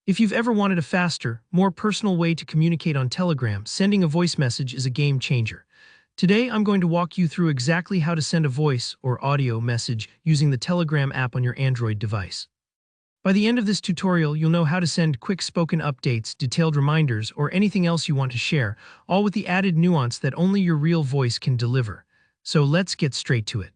If you've ever wanted a faster, more personal way to communicate on Telegram, sending a voice message is a game changer. Today, I'm going to walk you through exactly how to send a voice or audio message using the Telegram app on your Android device. By the end of this tutorial, you'll know how to send quick spoken updates, detailed reminders, or anything else you want to share, all with the added nuance that only your real voice can deliver. So let's get straight to it.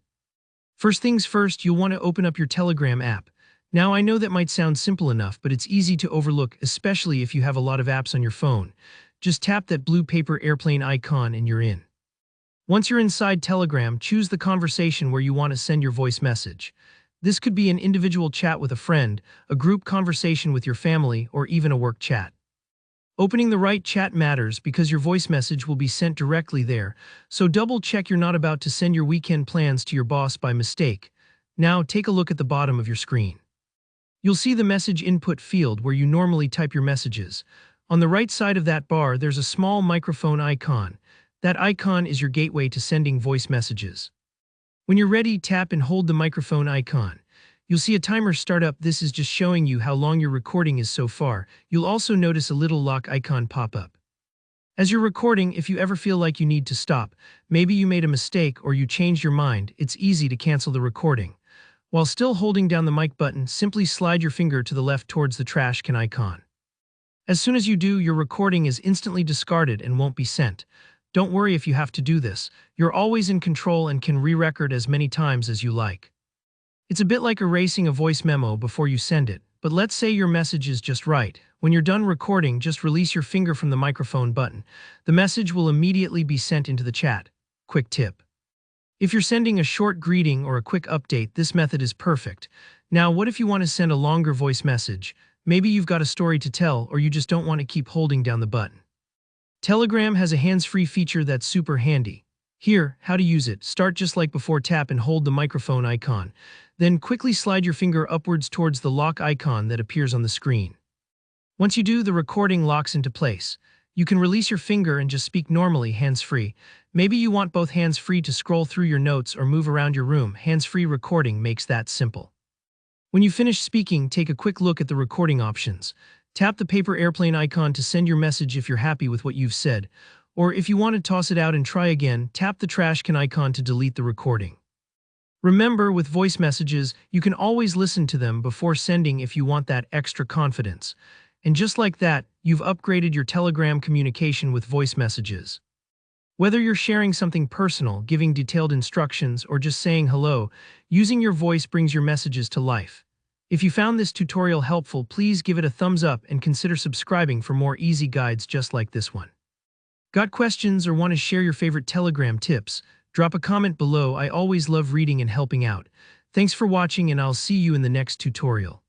First things first, you'll want to open up your Telegram app. Now, I know that might sound simple enough, but it's easy to overlook, especially if you have a lot of apps on your phone. Just tap that blue paper airplane icon and you're in. Once you're inside Telegram, choose the conversation where you want to send your voice message. This could be an individual chat with a friend, a group conversation with your family, or even a work chat. Opening the right chat matters because your voice message will be sent directly there, so double-check you're not about to send your weekend plans to your boss by mistake. Now, take a look at the bottom of your screen. You'll see the message input field where you normally type your messages. On the right side of that bar, there's a small microphone icon. That icon is your gateway to sending voice messages. When you're ready, tap and hold the microphone icon. You'll see a timer start up. This is just showing you how long your recording is so far. You'll also notice a little lock icon pop up. As you're recording, if you ever feel like you need to stop, maybe you made a mistake or you changed your mind, it's easy to cancel the recording. While still holding down the mic button, simply slide your finger to the left towards the trash can icon. As soon as you do, your recording is instantly discarded and won't be sent. Don't worry if you have to do this. You're always in control and can re-record as many times as you like. It's a bit like erasing a voice memo before you send it, but let's say your message is just right. When you're done recording, just release your finger from the microphone button. The message will immediately be sent into the chat. Quick tip. If you're sending a short greeting or a quick update, this method is perfect. Now, what if you want to send a longer voice message? Maybe you've got a story to tell or you just don't want to keep holding down the button. Telegram has a hands-free feature that's super handy. Here, how to use it. Start just like before, tap and hold the microphone icon. Then quickly slide your finger upwards towards the lock icon that appears on the screen. Once you do, the recording locks into place. You can release your finger and just speak normally, hands-free. Maybe you want both hands-free to scroll through your notes or move around your room. Hands-free recording makes that simple. When you finish speaking, take a quick look at the recording options. Tap the paper airplane icon to send your message if you're happy with what you've said. Or if you want to toss it out and try again, tap the trash can icon to delete the recording. Remember, with voice messages, you can always listen to them before sending if you want that extra confidence. And just like that, you've upgraded your Telegram communication with voice messages. Whether you're sharing something personal, giving detailed instructions, or just saying hello, using your voice brings your messages to life. If you found this tutorial helpful, please give it a thumbs up and consider subscribing for more easy guides just like this one. Got questions or want to share your favorite Telegram tips? Drop a comment below. I always love reading and helping out. Thanks for watching, and I'll see you in the next tutorial.